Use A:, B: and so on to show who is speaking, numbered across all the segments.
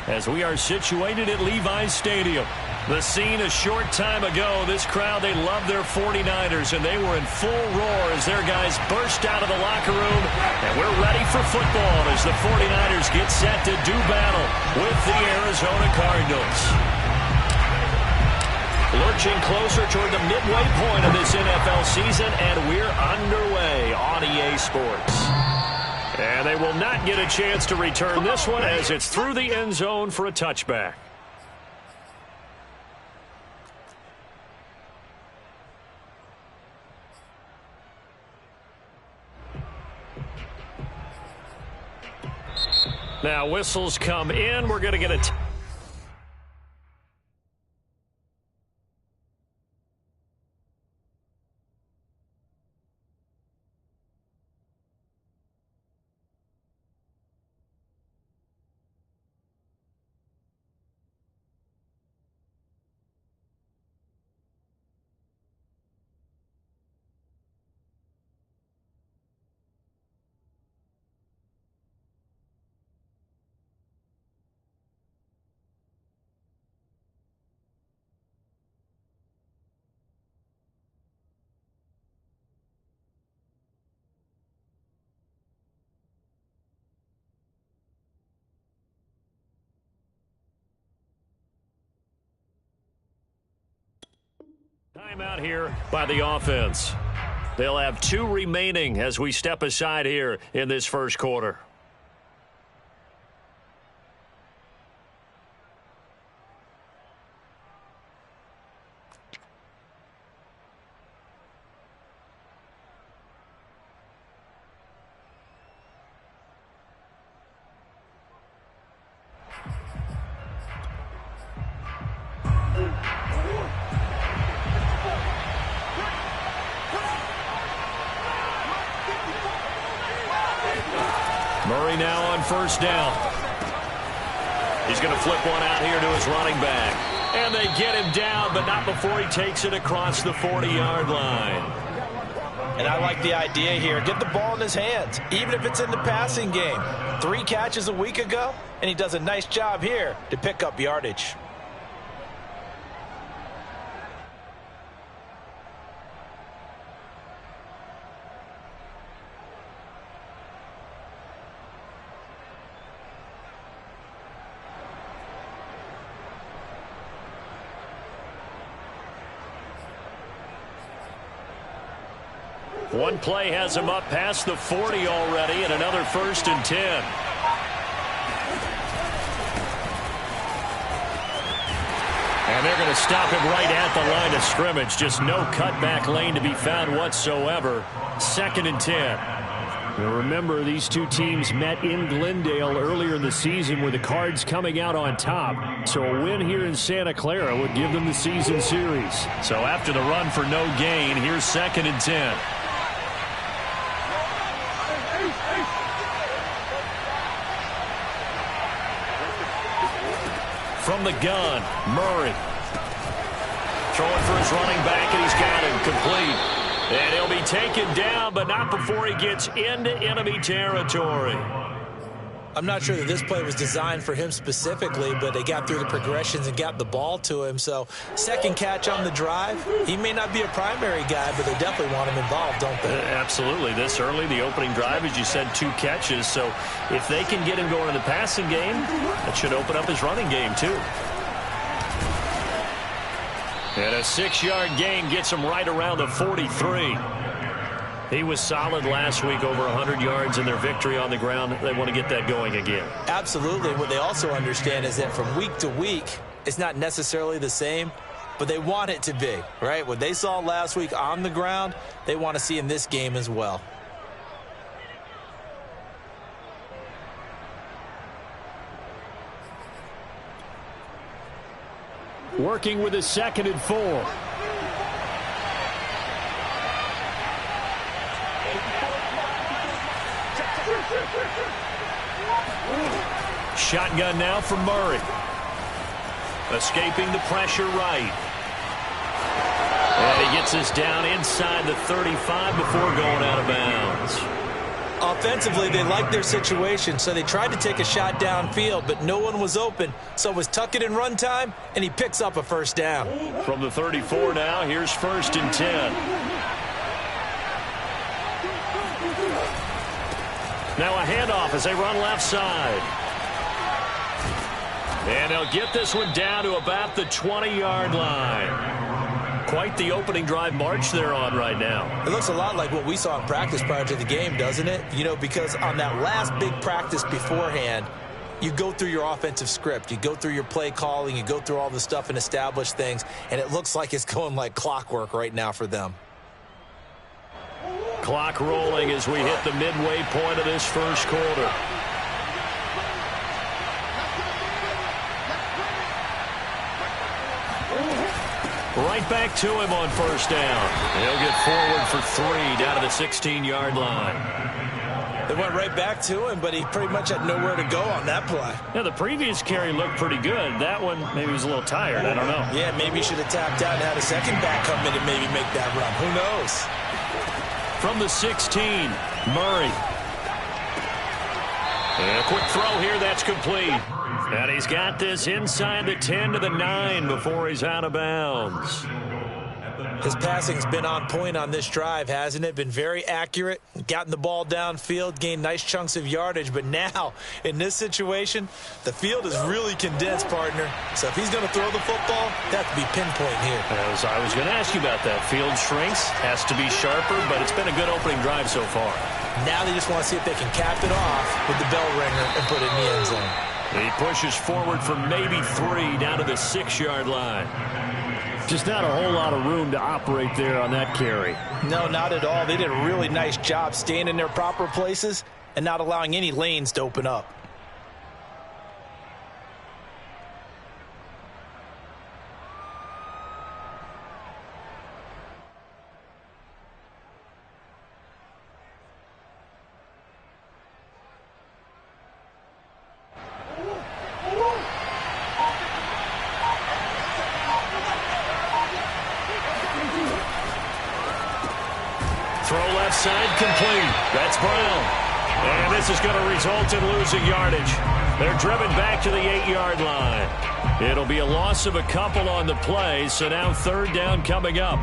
A: as we are situated at Levi's Stadium. The scene a short time ago, this crowd, they love their 49ers, and they were in full roar as their guys burst out of the locker room. And we're ready for football as the 49ers get set to do battle with the Arizona Cardinals. Lurching closer toward the midway point of this NFL season, and we're underway on EA Sports. And they will not get a chance to return this one as it's through the end zone for a touchback. Now whistles come in. We're going to get a timeout here by the offense. They'll have 2 remaining as we step aside here in this first quarter. Murray now on first down. He's going to flip one out here to his running back. And they get him down, but not before he takes it across the 40-yard line.
B: And I like the idea here. Get the ball in his hands, even if it's in the passing game. 3 catches a week ago, and he does a nice job here to pick up yardage.
A: One play has him up past the 40 already, and another 1st and 10. And they're going to stop him right at the line of scrimmage. Just no cutback lane to be found whatsoever. 2nd and 10. Now remember, these 2 teams met in Glendale earlier in the season with the Cards coming out on top. So a win here in Santa Clara would give them the season series. So after the run for no gain, here's 2nd and 10. From the gun, Murray. Throwing for his running back, and he's got him complete. And he'll be taken down, but not before he gets into enemy territory.
B: I'm not sure that this play was designed for him specifically, but they got through the progressions and got the ball to him. So, second catch on the drive. He may not be a primary guy, but they definitely want him involved, don't they?
A: Absolutely. This early, the opening drive, as you said, 2 catches. So, if they can get him going in the passing game, that should open up his running game, too. And a 6-yard gain gets him right around the 43. He was solid last week, over 100 yards in their victory on the ground. They want to get that going again.
B: Absolutely. What they also understand is that from week to week, it's not necessarily the same, but they want it to be, right? What they saw last week on the ground, they want to see in this game as well.
A: Working with his 2nd and 4. Shotgun now for Murray. Escaping the pressure right. And he gets us down inside the 35 before going out of bounds.
B: Offensively, they liked their situation, so they tried to take a shot downfield, but no one was open. So it was tuck it and run time, and he picks up a first down.
A: From the 34 now, here's 1st and 10. Now a handoff as they run left side. And they'll get this one down to about the 20-yard line. Quite the opening drive march they're on right now.
B: It looks a lot like what we saw in practice prior to the game, doesn't it? You know, because on that last big practice beforehand, you go through your offensive script. You go through your play calling. You go through all the stuff and establish things. And it looks like it's going like clockwork right now for them.
A: Clock rolling as we hit the midway point of this first quarter. Right back to him on first down. He'll get forward for 3 down to the 16-yard line.
B: They went right back to him, but he pretty much had nowhere to go on that play.
A: Yeah, the previous carry looked pretty good. That one, maybe he was a little tired. I don't know.
B: Yeah, maybe he should have tapped out and had a second back come in and maybe make that run. Who knows?
A: From the 16, Murray. And a quick throw here, that's complete. And he's got this inside the 10 to the 9 before he's out of bounds.
B: His passing's been on point on this drive, hasn't it? Been very accurate, gotten the ball downfield, gained nice chunks of yardage. But now, in this situation, the field is really condensed, partner. So if he's going to throw the football, that could be pinpoint here.
A: I was going to ask you about that. Field shrinks, has to be sharper, but it's been a good opening drive so far.
B: Now they just want to see if they can cap it off with the bell ringer and put it in the end zone.
A: He pushes forward for maybe 3 down to the 6-yard line. Just not a whole lot of room to operate there on that carry.
B: No, not at all. They did a really nice job staying in their proper places and not allowing any lanes to open up.
A: Throw left side complete. That's Brown. And this is going to result in losing yardage. They're driven back to the 8-yard line. It'll be a loss of a couple on the play, so now 3rd down coming up.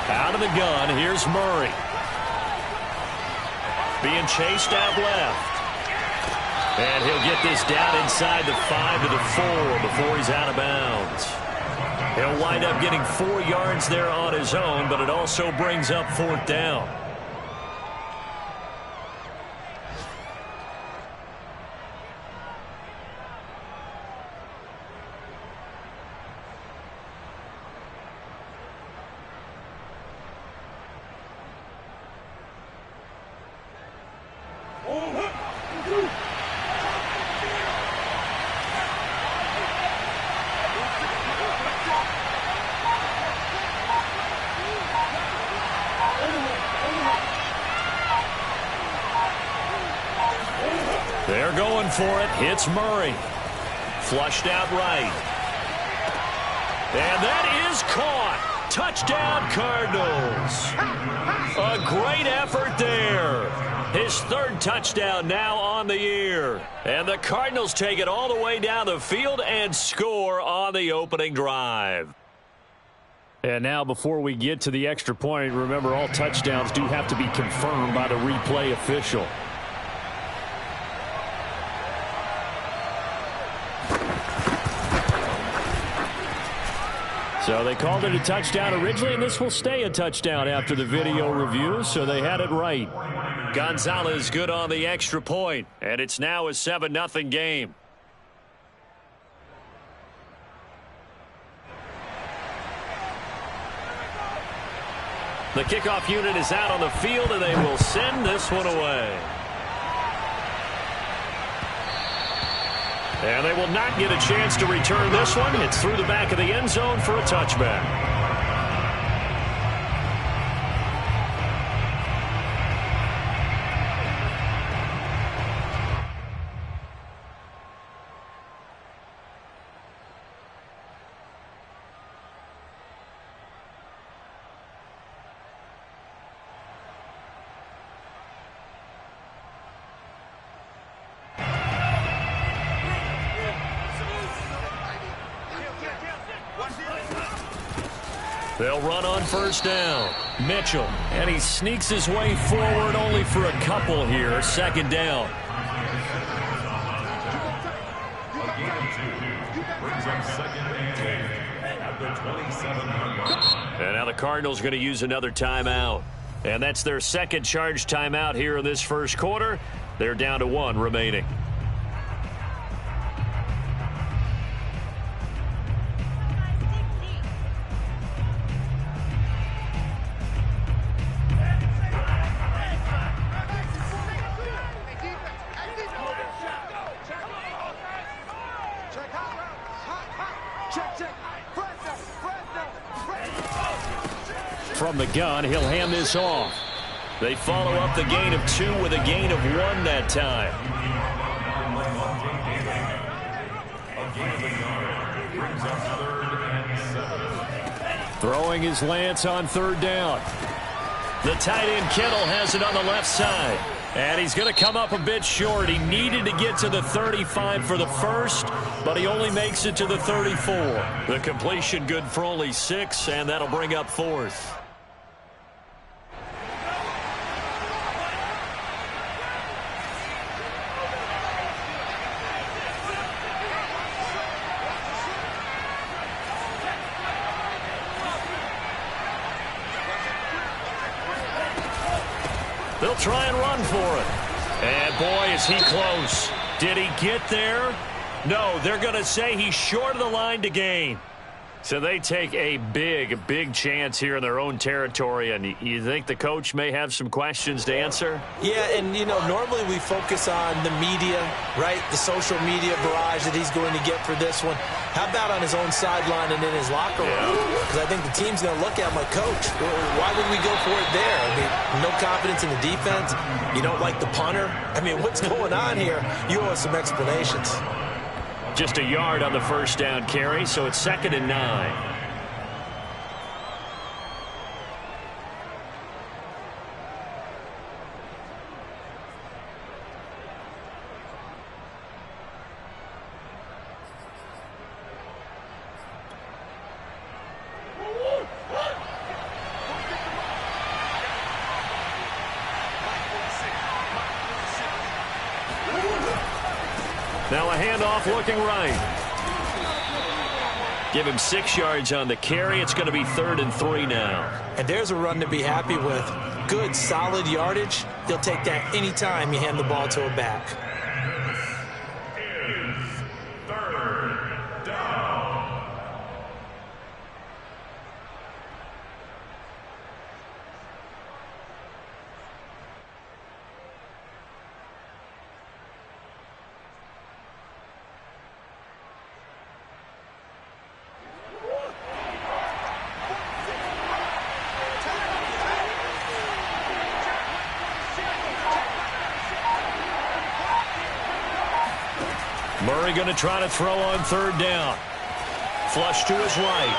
A: Out of the gun, here's Murray. Being chased out left. And he'll get this down inside the 5 to the 4 before he's out of bounds. He'll wind up getting 4 yards there on his own, but it also brings up 4th down. They're going for it. Hits Murray. Flushed out right. And that is caught. Touchdown, Cardinals. A great effort there. His 3rd touchdown now on the year. And the Cardinals take it all the way down the field and score on the opening drive. And now before we get to the extra point, remember all touchdowns do have to be confirmed by the replay official. So they called it a touchdown originally, and this will stay a touchdown after the video review, so they had it right. Gonzalez good on the extra point, and it's now a 7-0 game. The kickoff unit is out on the field, and they will send this one away. And they will not get a chance to return this one. It's through the back of the end zone for a touchback. They'll run on first down. Mitchell, and he sneaks his way forward only for a couple here. Second down. And now the Cardinals going to use another timeout. And that's their second charge timeout here in this first quarter. They're down to 1 remaining. From the gun, he'll hand this off. They follow up the gain of 2 with a gain of 1 that time. Throwing his Lance on third down. The tight end Kittle has it on the left side. And he's going to come up a bit short. He needed to get to the 35 for the first, but he only makes it to the 34. The completion good for only 6, and that'll bring up 4th. They'll try and run for it. And boy, is he close. Did he get there? No, they're going to say he's short of the line to gain. So they take a big chance here in their own territory. And you think the coach may have some questions to answer?
B: Yeah, and, you know, normally we focus on the media, right? The social media barrage that he's going to get for this one. How about on his own sideline and in his locker room? Because I think the team's going to look at him like, Coach, why would we go for it there? I mean, no confidence in the defense. You don't like the punter. I mean, what's going on here? You owe us some explanations.
A: Just a yard on the first down carry, so it's 2nd and 9. Now a handoff looking right. Give him 6 yards on the carry. It's going to be 3rd and 3 now.
B: And there's a run to be happy with. Good, solid yardage. They'll take that anytime you hand the ball to a back.
A: Murray going to try to throw on third down. Flush to his right.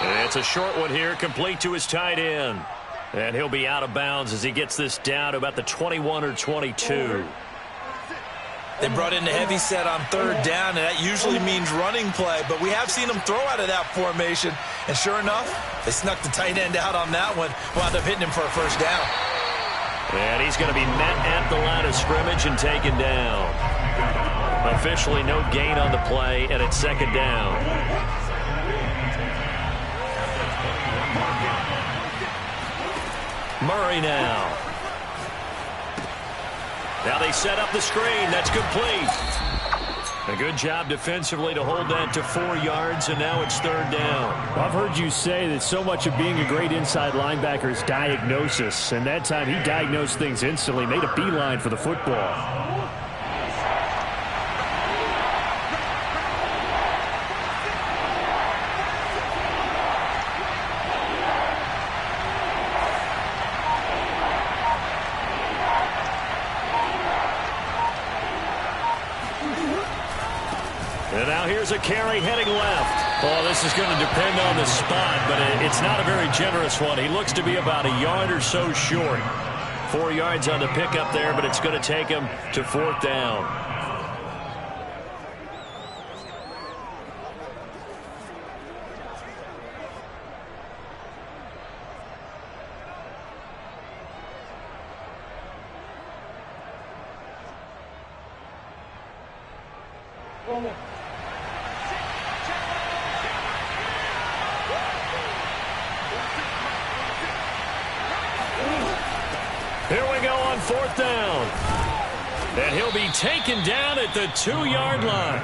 A: And it's a short one here, complete to his tight end. And he'll be out of bounds as he gets this down to about the 21 or 22.
B: They brought in the heavy set on third down, and that usually means running play. But we have seen them throw out of that formation. And sure enough, they snuck the tight end out on that one. Wound up hitting him for a first down.
A: And he's going to be met at the line of scrimmage and taken down. Officially no gain on the play, and it's 2nd down. Murray now. Now they set up the screen. That's complete. A good job defensively to hold that to 4 yards, and now it's 3rd down.
C: I've heard you say that so much of being a great inside linebacker is diagnosis, and that time he diagnosed things instantly, made a beeline for the football.
A: And now here's a carry heading left. Oh, this is going to depend on the spot, but it's not a very generous one. He looks to be about a yard or so short. 4 yards on the pickup there, but it's going to take him to 4th down. Here we go on 4th down. And he'll be taken down at the 2-yard line.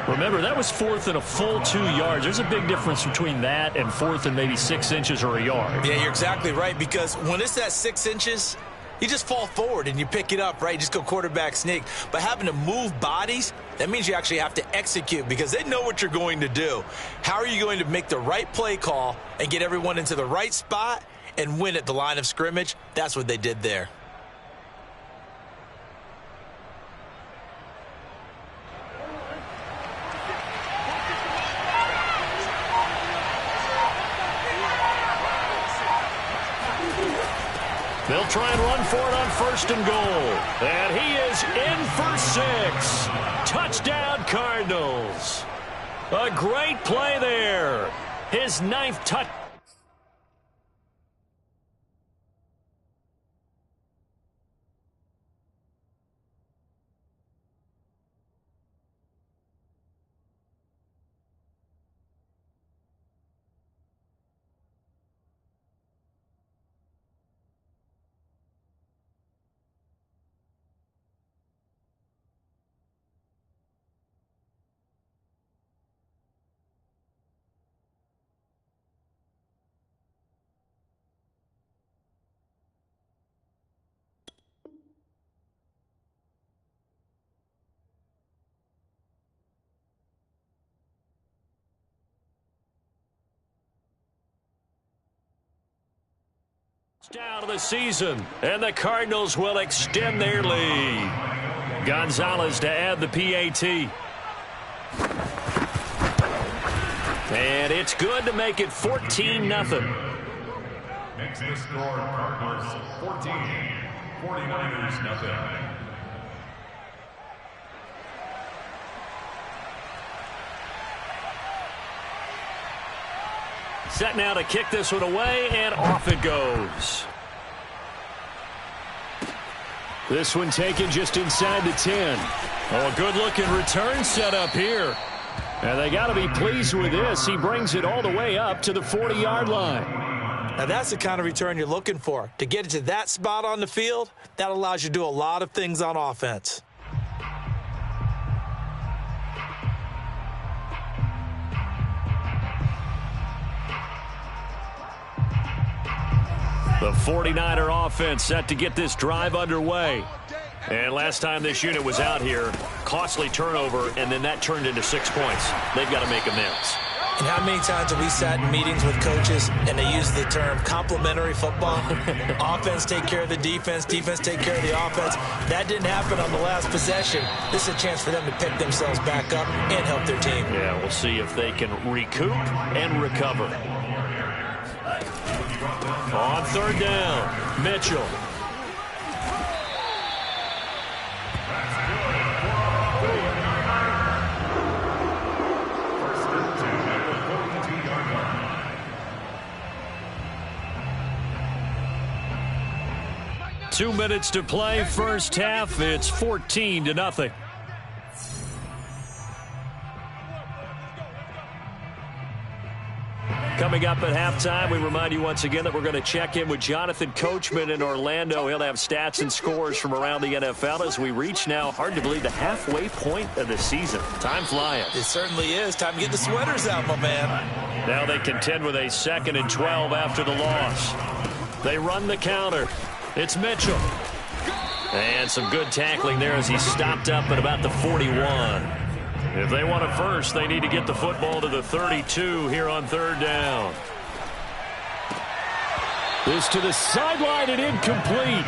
A: Remember, that was 4th and a full 2 yards. There's a big difference between that and 4th and maybe 6 inches or a yard.
B: Yeah, you're exactly right, because when it's that 6 inches, you just fall forward and you pick it up, right? You just go quarterback sneak. But having to move bodies, that means you actually have to execute because they know what you're going to do. How are you going to make the right play call and get everyone into the right spot and win at the line of scrimmage? That's what they did there.
A: They'll try and run for it on 1st and goal. And he is in for 6. Touchdown, Cardinals. A great play there. His 9th touchdown. Down of the season, and the Cardinals will extend their lead. Gonzalez to add the PAT. And it's good to make it 14-0.
D: Next to score, Cardinals 14, 49ers nothing.
A: Set now to kick this one away, and off it goes. This one taken just inside the 10. Oh, a good-looking return set up here. And they got to be pleased with this. He brings it all the way up to the 40-yard line.
B: Now, that's the kind of return you're looking for. To get it to that spot on the field, that allows you to do a lot of things on offense.
A: The 49er offense set to get this drive underway. And last time this unit was out here, costly turnover, and then that turned into 6 points. They've got to make amends.
B: And how many times have we sat in meetings with coaches and they use the term complementary football? Offense take care of the defense, defense take care of the offense. That didn't happen on the last possession. This is a chance for them to pick themselves back up and help their team.
A: Yeah, we'll see if they can recoup and recover. On 3rd down, Mitchell. Two minutes to play, first half. It's 14-0. Coming up at halftime, we remind you once again that we're going to check in with Jonathan Coachman in Orlando. He'll have stats and scores from around the NFL as we reach now, hard to believe, the halfway point of the season. Time flying.
B: It certainly is. Time to get the sweaters out, my man.
A: Now they contend with a 2nd and 12 after the loss. They run the counter. It's Mitchell. And some good tackling there as he stopped up at about the 41. If they want a first, they need to get the football to the 32 here on 3rd down. This to the sideline and incomplete.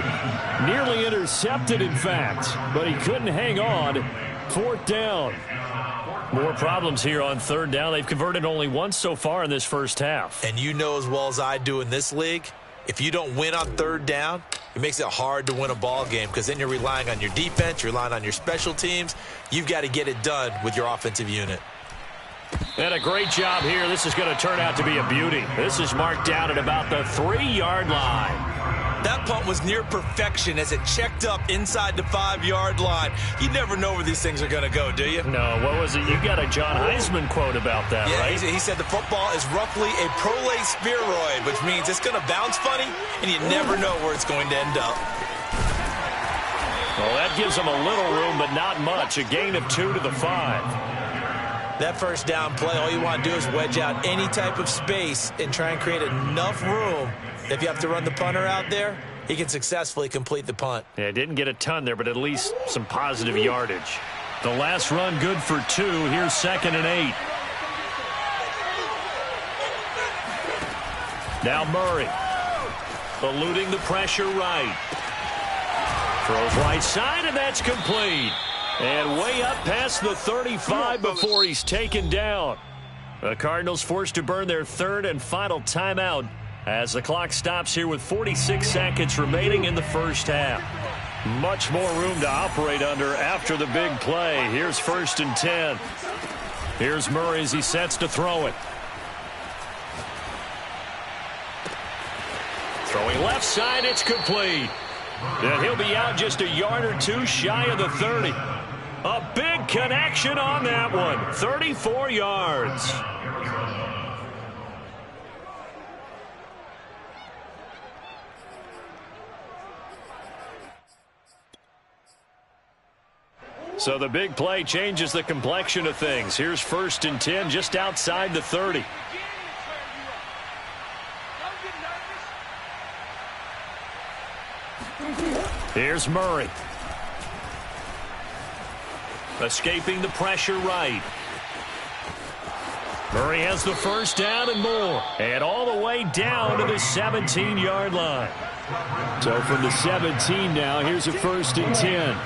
A: Nearly intercepted, in fact, but he couldn't hang on. 4th down. More problems here on 3rd down. They've converted only once so far in this first half.
B: And you know as well as I do in this league, if you don't win on 3rd down, it makes it hard to win a ball game because then you're relying on your defense, you're relying on your special teams. You've got to get it done with your offensive unit.
A: And a great job here. This is going to turn out to be a beauty. This is marked down at about the 3-yard line.
B: That punt was near perfection as it checked up inside the 5-yard line. You never know where these things are going to go, do you?
C: No, what was it? You got a John Heisman quote about that,
B: yeah,
C: right?
B: He said the football is roughly a prolate spheroid, which means it's going to bounce funny, and you never know where it's going to end up.
C: Well, that gives them a little room, but not much. A gain of 2 to the 5.
B: That first down play, all you want to do is wedge out any type of space and try and create enough room. If you have to run the punter out there, he can successfully complete the punt.
C: Yeah, didn't get a ton there, but at least some positive yardage. The last run good for 2. Here's 2nd and 8. Now Murray. Eluding the pressure right. Throws right side, and that's complete. And way up past the 35 before he's taken down. The Cardinals forced to burn their 3rd and final timeout as the clock stops here with 46 seconds remaining in the first half. Much more room to operate under after the big play. Here's 1st and 10. Here's Murray as he sets to throw it. Throwing left side, it's complete. And he'll be out just a yard or 2 shy of the 30. A big connection on that one. 34 yards. So the big play changes the complexion of things. Here's 1st and 10 just outside the 30. Here's Murray. Escaping the pressure right. Murray has the first down and more. And all the way down to the 17-yard line. So from the 17 now, here's a 1st and 10.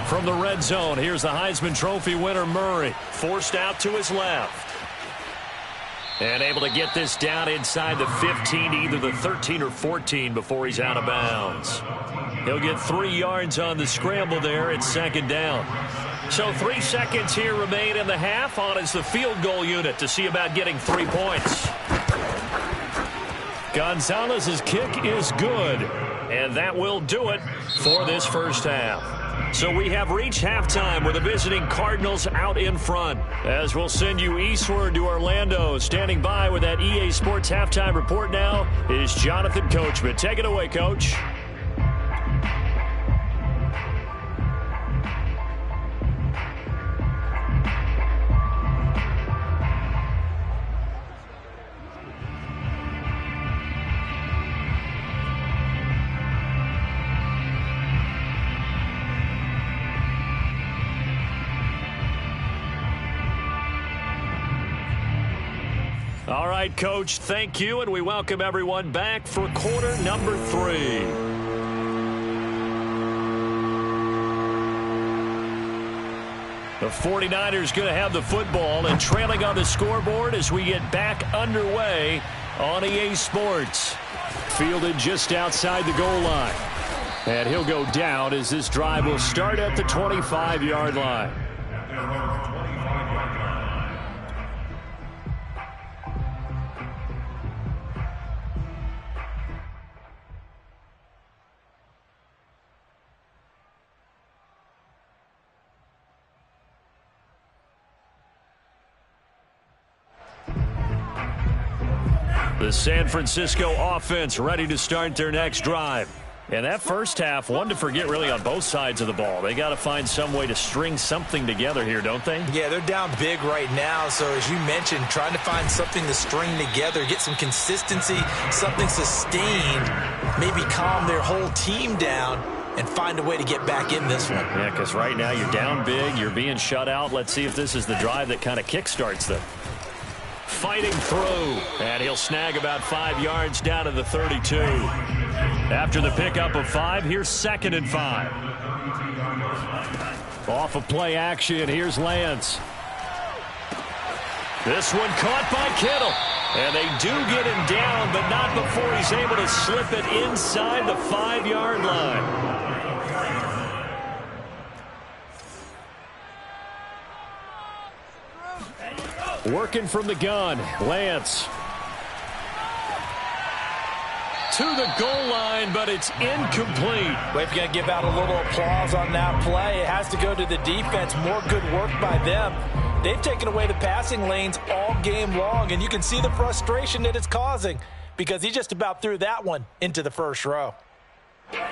C: From the red zone, here's the Heisman Trophy winner Murray. Forced out to his left. And able to get this down inside the 15 to either the 13 or 14 before he's out of bounds. He'll get 3 yards on the scramble there at 2nd down. So 3 seconds here remain in the half. On is the field goal unit to see about getting 3 points. Gonzalez's kick is good. And that will do it for this first half. So we have reached halftime with the visiting Cardinals out in front. As we'll send you eastward to Orlando. Standing by with that EA Sports halftime report now is Jonathan Coachman. Take it away, Coach. All right, Coach, thank you, and we welcome everyone back for quarter number 3. The 49ers going to have the football and trailing on the scoreboard as we get back underway on EA Sports. Fielded just outside the goal line. And he'll go down as this drive will start at the 25-yard line. The San Francisco offense ready to start their next drive. And that first half, one to forget really on both sides of the ball. They got to find some way to string something together here, don't they?
B: Yeah, they're down big right now. So as you mentioned, trying to find something to string together, get some consistency, something sustained, maybe calm their whole team down and find a way to get back in this one.
C: Yeah, because right now you're down big, you're being shut out. Let's see if this is the drive that kind of kickstarts them. Fighting through, and he'll snag about 5 yards down to the 32. After the pickup of 5, here's 2nd and 5. Off of play action, here's Lance. This one caught by Kittle. And they do get him down, but not before he's able to slip it inside the 5-yard line. Working from the gun, Lance.
A: to the goal line, but it's incomplete.
B: Well, if you're going to give out a little applause on that play, it has to go to the defense. More good work by them. They've taken away the passing lanes all game long, and you can see the frustration that it's causing because he just about threw that one into the first row.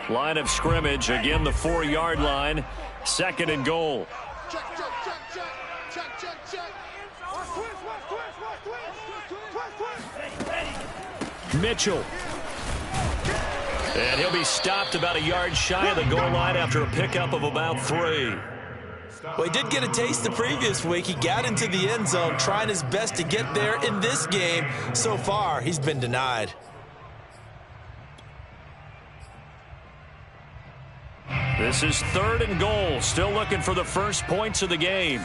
A: Line of scrimmage, again the 4-yard line, 2nd and goal. Mitchell. And he'll be stopped about a yard shy of the goal line after a pickup of about 3.
B: Well, he did get a taste the previous week. He got into the end zone trying his best to get there in this game. So far, he's been denied.
A: This is 3rd and goal. Still looking for the first points of the game.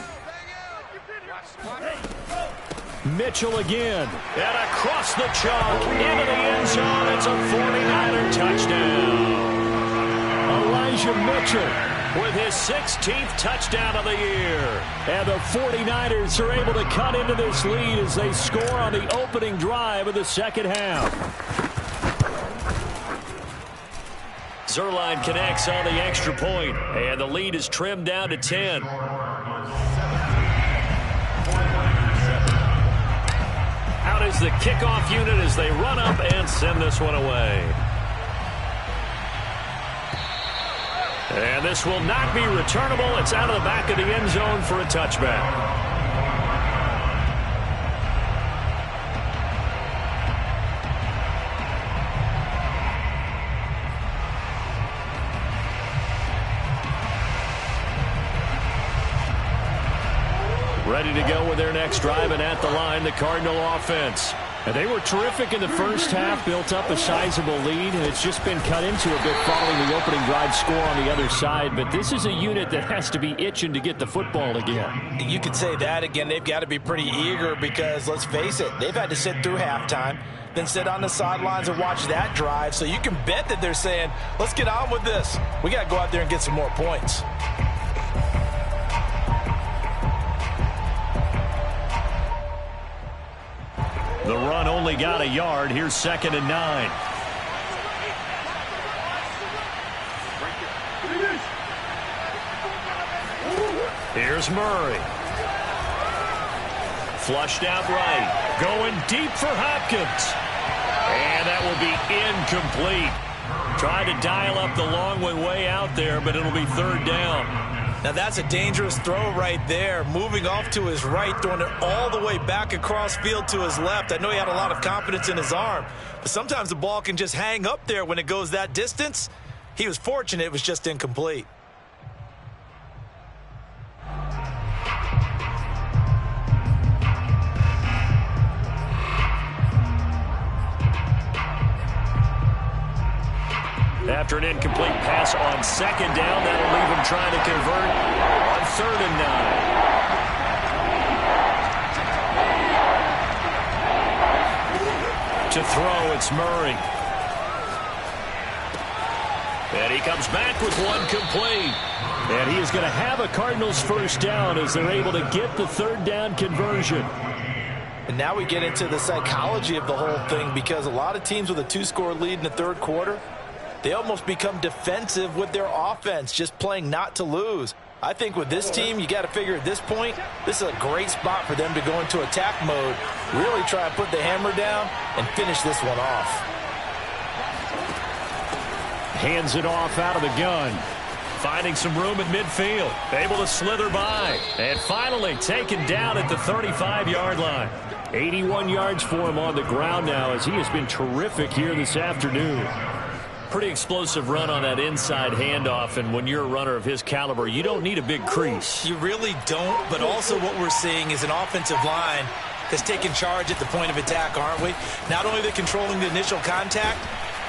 A: Mitchell again. And across the chalk into the end zone. It's a 49er touchdown. Elijah Mitchell with his 16th touchdown of the year. And the 49ers are able to cut into this lead as they score on the opening drive of the second half. Zerline connects on the extra point, and the lead is trimmed down to 10. Out is the kickoff unit as they run up and send this one away. And this will not be returnable. It's out of the back of the end zone for a touchback. Ready to go with their next drive, and at the line, the Cardinal offense. And they were terrific in the first half, built up a sizable lead, and it's just been cut into a bit following the opening drive score on the other side. But this is a unit that has to be itching to get the football again.
B: You could say that again. They've got to be pretty eager because, let's face it, they've had to sit through halftime, then sit on the sidelines and watch that drive. So you can bet that they're saying, let's get on with this. We got to go out there and get some more points.
A: The run only got a yard. Here's 2nd and 9. Here's Murray. Flushed out right. Going deep for Hopkins. And that will be incomplete. Tried to dial up the long one way out there, but it'll be 3rd down.
B: Now that's a dangerous throw right there. Moving off to his right, throwing it all the way back across field to his left. I know he had a lot of confidence in his arm, but sometimes the ball can just hang up there when it goes that distance. He was fortunate it was just incomplete.
A: After an incomplete pass on 2nd down, that'll leave him trying to convert on 3rd and 9. To throw, it's Murray. And he comes back with one complete. And he is going to have a Cardinals first down as they're able to get the 3rd down conversion.
B: And now we get into the psychology of the whole thing because a lot of teams with a 2-score lead in the 3rd quarter, they almost become defensive with their offense, just playing not to lose. I think with this team, you got to figure at this point, this is a great spot for them to go into attack mode, really try and put the hammer down and finish this one off.
A: Hands it off out of the gun. Finding some room at midfield. Able to slither by. And finally taken down at the 35-yard line. 81 yards for him on the ground now as he has been terrific here this afternoon. Pretty explosive run on that inside handoff, and when you're a runner of his caliber, you don't need a big crease.
B: You really don't, but also what we're seeing is an offensive line that's taking charge at the point of attack, aren't we? Not only are they controlling the initial contact,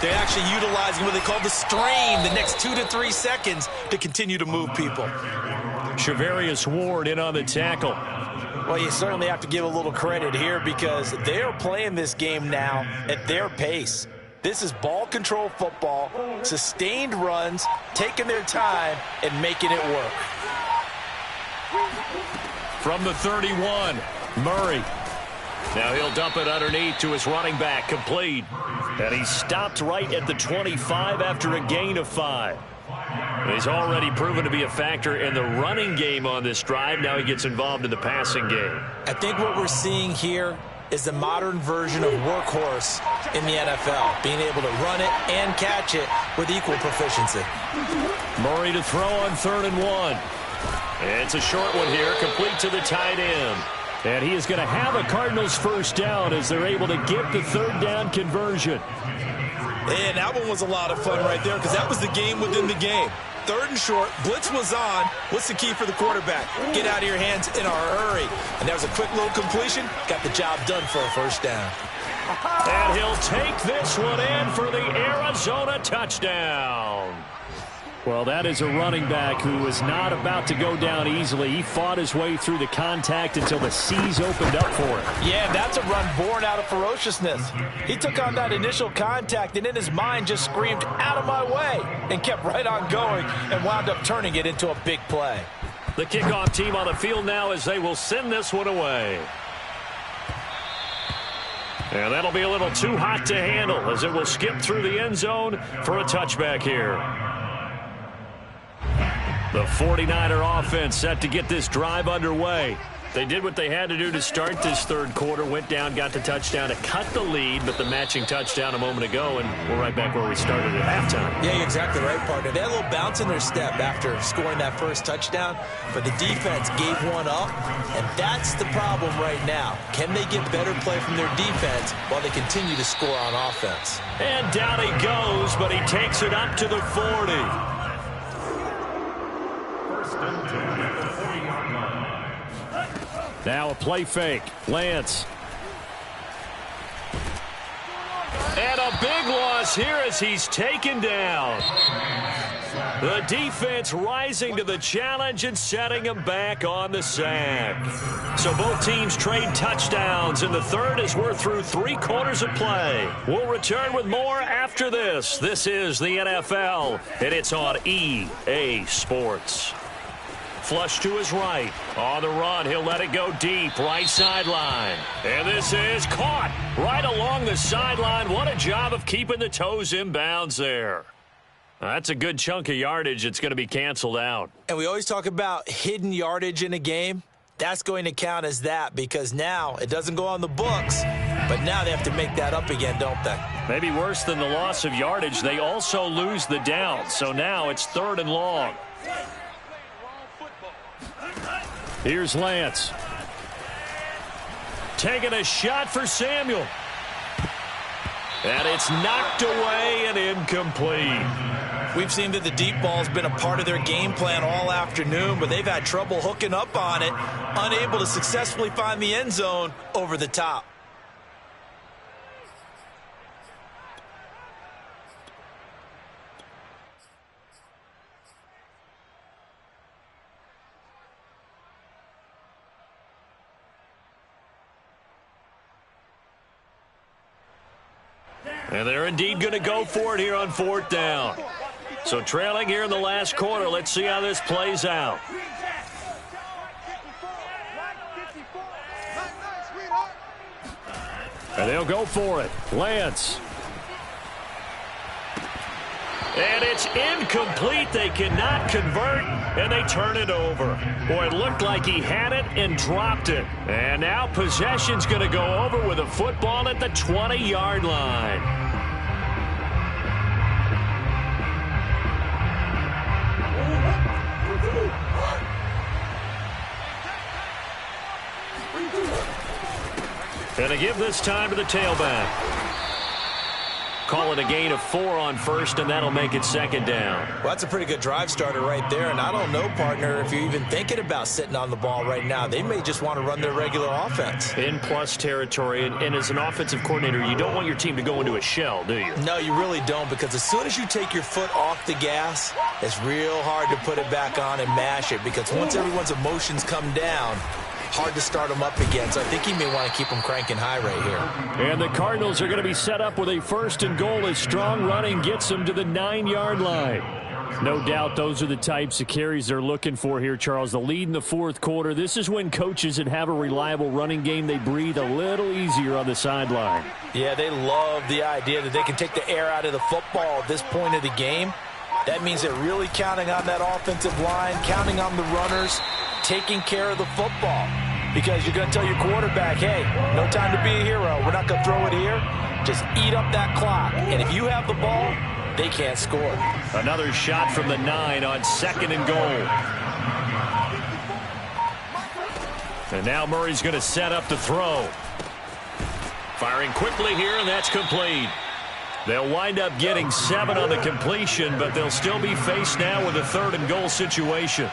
B: they're actually utilizing what they call the strain the next 2 to 3 seconds to continue to move people.
A: Shavarius Ward in on the tackle.
B: Well, you certainly have to give a little credit here because they're playing this game now at their pace. This is ball control football, sustained runs, taking their time, and making it work.
A: From the 31, Murray. Now he'll dump it underneath to his running back, complete. And he's stopped right at the 25 after a gain of 5. He's already proven to be a factor in the running game on this drive. Now he gets involved in the passing game.
B: I think what we're seeing here is the modern version of workhorse in the NFL, being able to run it and catch it with equal proficiency.
A: Murray to throw on 3rd and 1. It's a short one here, complete to the tight end. And he is going to have a Cardinals first down as they're able to get the 3rd down conversion.
B: And that one was a lot of fun right there because that was the game within the game. 3rd and short, blitz was on. What's the key for the quarterback? Get out of your hands in a hurry. And that was a quick little completion. Got the job done for a first down.
A: And he'll take this one in for the Arizona touchdown. Well, that is a running back who is not about to go down easily. He fought his way through the contact until the seas opened up for him.
B: Yeah, that's a run born out of ferociousness. He took on that initial contact and in his mind just screamed, "Out of my way," and kept right on going and wound up turning it into a big play.
A: The kickoff team on the field now as they will send this one away. And that'll be a little too hot to handle as it will skip through the end zone for a touchback here. The 49er offense set to get this drive underway. They did what they had to do to start this 3rd quarter, went down, got the touchdown to cut the lead, but the matching touchdown a moment ago, and we're right back where we started at halftime.
B: Yeah, you're exactly right, partner. They had a little bounce in their step after scoring that first touchdown, but the defense gave one up, and that's the problem right now. Can they get better play from their defense while they continue to score on offense?
A: And down he goes, but he takes it up to the 40. Now a play fake. Lance. And a big loss here as he's taken down. The defense rising to the challenge and setting him back on the sack. So both teams trade touchdowns, and the 3rd as we're through 3 quarters of play. We'll return with more after this. This is the NFL, and it's on EA Sports. Flush to his right. On the run, he'll let it go deep. Right sideline. And this is caught right along the sideline. What a job of keeping the toes in bounds there. That's a good chunk of yardage. It's going to be canceled out.
B: And we always talk about hidden yardage in a game. That's going to count as that because now it doesn't go on the books, but now they have to make that up again, don't they?
A: Maybe worse than the loss of yardage, they also lose the down. So now it's 3rd and long. Here's Lance. Taking a shot for Samuel. And it's knocked away and incomplete.
B: We've seen that the deep ball's been a part of their game plan all afternoon, but they've had trouble hooking up on it, unable to successfully find the end zone over the top.
A: And they're indeed going to go for it here on 4th down. So trailing here in the last quarter. Let's see how this plays out. And they'll go for it. Lance. And it's incomplete. They cannot convert, and they turn it over. Boy, it looked like he had it and dropped it. And now possession's going to go over with a football at the 20-yard line. And they give this time to the tailback. Call it a gain of 4 on 1st, and that'll make it 2nd down.
B: Well, that's a pretty good drive starter right there, and I don't know, partner, if you're even thinking about sitting on the ball right now. They may just want to run their regular offense.
A: In plus territory, and as an offensive coordinator, you don't want your team to go into a shell, do you?
B: No, you really don't, because as soon as you take your foot off the gas, it's real hard to put it back on and mash it, because once everyone's emotions come down, hard to start them up again, so I think he may want to keep them cranking high right here.
A: And the Cardinals are going to be set up with a 1st and goal as strong running gets them to the 9-yard line. No doubt those are the types of carries they're looking for here, Charles. The lead in the fourth quarter. This is when coaches that have a reliable running game, they breathe a little easier on the sideline.
B: Yeah, they love the idea that they can take the air out of the football at this point of the game. That means they're really counting on that offensive line, counting on the runners, taking care of the football. Because you're going to tell your quarterback, hey, no time to be a hero. We're not going to throw it here. Just eat up that clock. And if you have the ball, they can't score.
C: Another shot from the 9 on 2nd and goal. And now Murray's going to set up to throw. Firing quickly here, and that's complete. They'll wind up getting 7 on the completion, but they'll still be faced now with a 3rd and goal situation.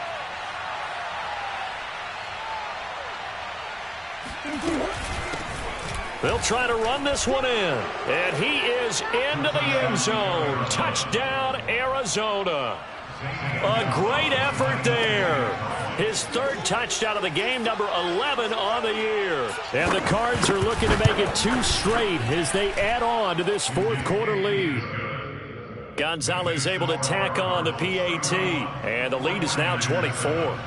C: They'll try to run this one in. And he is into the end zone. Touchdown, Arizona. A great effort there. His 3rd touchdown of the game, number 11 on the year. And the Cards are looking to make it 2 straight as they add on to this fourth quarter lead. Gonzalez able to tack on the PAT. And the lead is now 24.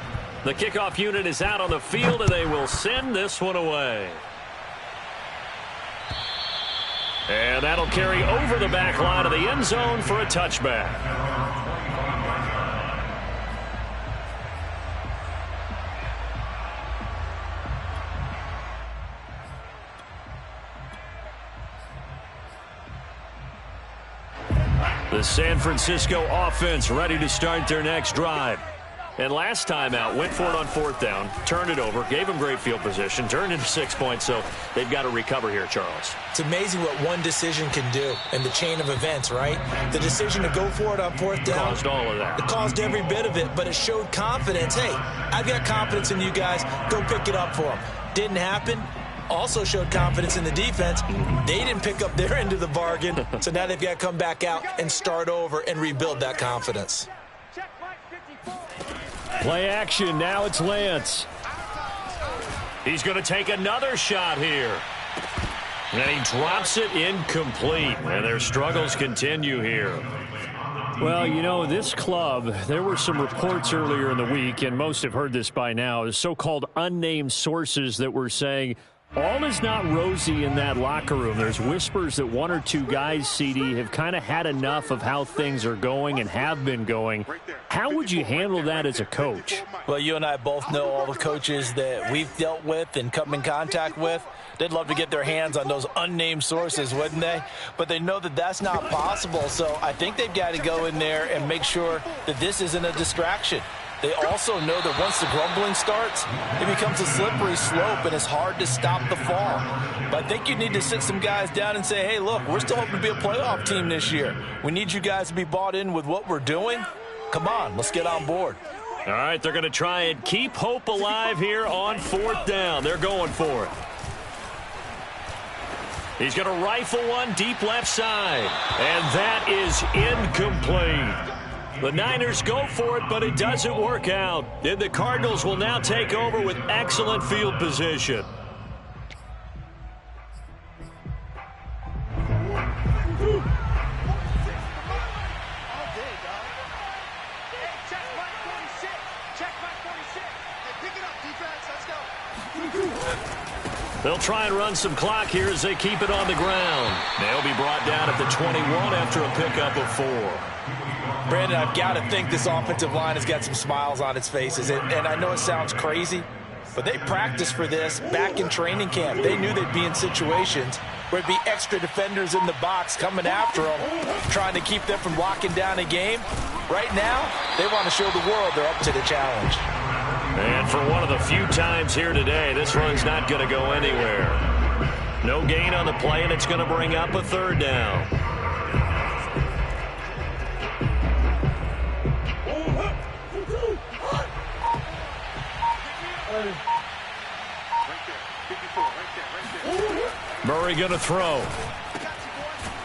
C: The kickoff unit is out on the field, and they will send this one away. And that'll carry over the back line of the end zone for a touchback. The San Francisco offense ready to start their next drive. And last time out, went for it on 4th down, turned it over, gave them great field position, turned into 6 points, so they've got to recover here, Charles.
B: It's amazing what one decision can do in the chain of events, right? The decision to go for it on 4th down.
C: Caused all of that.
B: It caused every bit of it, but it showed confidence. Hey, I've got confidence in you guys. Go pick it up for them. Didn't happen. Also showed confidence in the defense. They didn't pick up their end of the bargain, so now they've got to come back out and start over and rebuild that confidence.
A: Play action. Now it's Lance.
C: He's going to take another shot here. And he drops it incomplete. And their struggles continue here.
A: Well, you know, this club, there were some reports earlier in the week, and most have heard this by now, the so-called unnamed sources that were saying all is not rosy in that locker room. There's whispers that 1 or 2 guys, CD, have kind of had enough of how things are going and have been going. How would you handle that as a coach?
B: Well, you and I both know all the coaches that we've dealt with and come in contact with. They'd love to get their hands on those unnamed sources, wouldn't they? But they know that that's not possible, so I think they've got to go in there and make sure that this isn't a distraction. They also know that once the grumbling starts, it becomes a slippery slope, and it's hard to stop the fall. But I think you need to sit some guys down and say, hey, look, we're still hoping to be a playoff team this year. We need you guys to be bought in with what we're doing. Come on, let's get on board.
C: All right, they're going to try and keep hope alive here on 4th down. They're going for it. He's going to rifle one deep left side, and that is incomplete. The Niners go for it, but it doesn't work out. And the Cardinals will now take over with excellent field position. They'll try and run some clock here as they keep it on the ground. They'll be brought down at the 21 after a pickup of 4.
B: Brandon, I've got to think this offensive line has got some smiles on its faces. And I know it sounds crazy, but they practiced for this back in training camp. They knew they'd be in situations where it'd be extra defenders in the box coming after them, trying to keep them from locking down a game. Right now, they want to show the world they're up to the challenge.
C: And for one of the few times here today, this run's not going to go anywhere. No gain on the play, and it's going to bring up a 3rd down. Murray going to throw.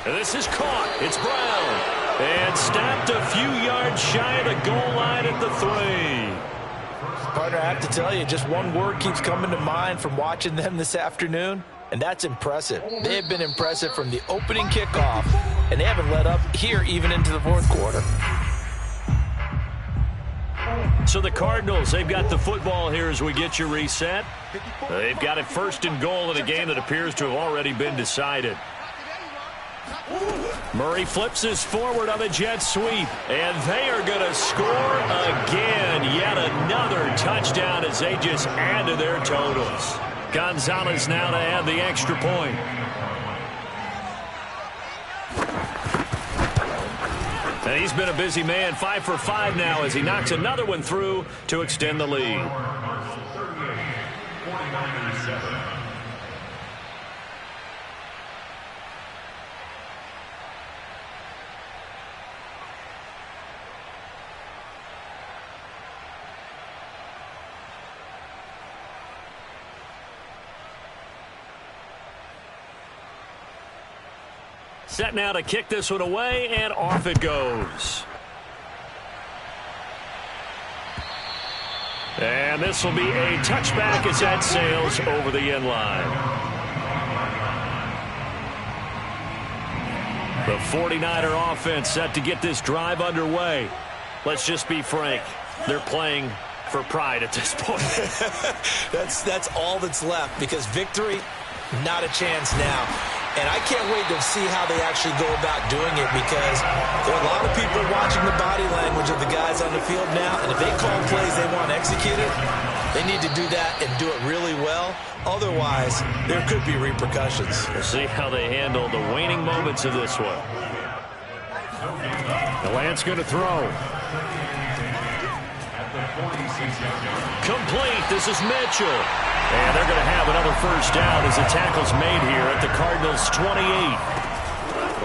C: And this is caught. It's Brown. And stopped a few yards shy of the goal line at the 3.
B: Partner, I have to tell you, just one word keeps coming to mind from watching them this afternoon, and that's impressive. They have been impressive from the opening kickoff, and they haven't let up here even into the fourth quarter.
A: So the Cardinals, they've got the football here as we get you reset. They've got it first and goal in a game that appears to have already been decided. Murray flips this forward on the jet sweep, and they are going to score again. Yet another touchdown as they just add to their totals. Gonzalez now to add the extra point. And he's been a busy man, 5 for 5 now as he knocks another one through to extend the lead. Set now to kick this one away, and off it goes. And this will be a touchback as that sails over the end line. The 49er offense set to get this drive underway. Let's just be frank. They're playing for pride at this point.
B: That's all that's left, because victory, not a chance now. And I can't wait to see how they actually go about doing it, because there are a lot of people watching the body language of the guys on the field now, and if they call plays they want executed, they need to do that and do it really well. Otherwise, there could be repercussions.
A: We'll see how they handle the waning moments of this one. Galant's going to throw. Complete. This is Mitchell. And they're going to have another first down as the tackle's made here at the Cardinals' 28.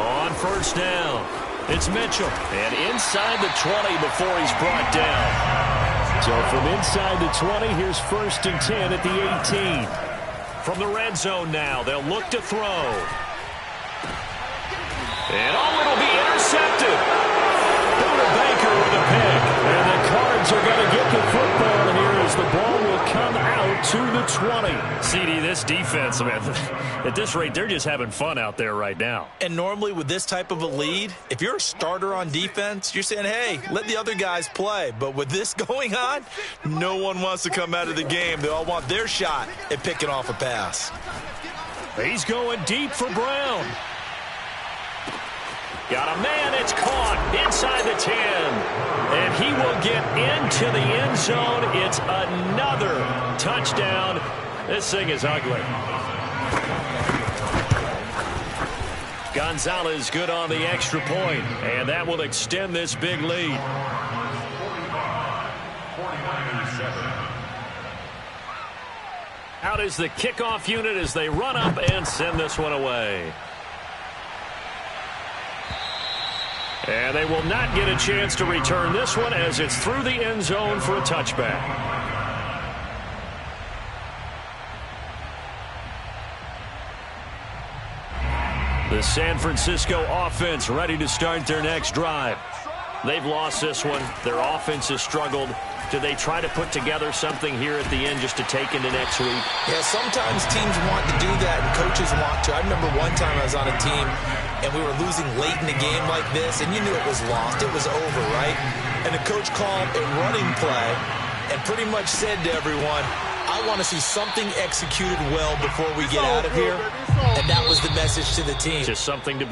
A: On first down, it's Mitchell. And inside the 20 before he's brought down. So from inside the 20, here's first and 10 at the 18. From the red zone now, they'll look to throw. And it'll be intercepted. Buda Baker with a pick. And the Cards are going to get the football here as the ball will come out to the 20. CD, this defense, man, at this rate, they're just having fun out there right now.
B: And normally with this type of a lead, if you're a starter on defense, you're saying, hey, let the other guys play. But with this going on, no one wants to come out of the game. They all want their shot at picking off a pass.
A: He's going deep for Brown. Got a man, it's caught inside the 10. And he will get into the end zone. It's another touchdown. This thing is ugly. Gonzalez good on the extra point, and that will extend this big lead. Out is the kickoff unit as they run up and send this one away. And they will not get a chance to return this one as it's through the end zone for a touchback. The San Francisco offense ready to start their next drive. They've lost this one. Their offense has struggled. Do they try to put together something here at the end just to take into next week?
B: Yeah, sometimes teams want to do that and coaches want to. I remember one time I was on a team and we were losing late in a game like this, and you knew it was lost. It was over, right? And the coach called a running play and pretty much said to everyone, I want to see something executed well before we get out of here. And that was the message to the team.
A: Just something to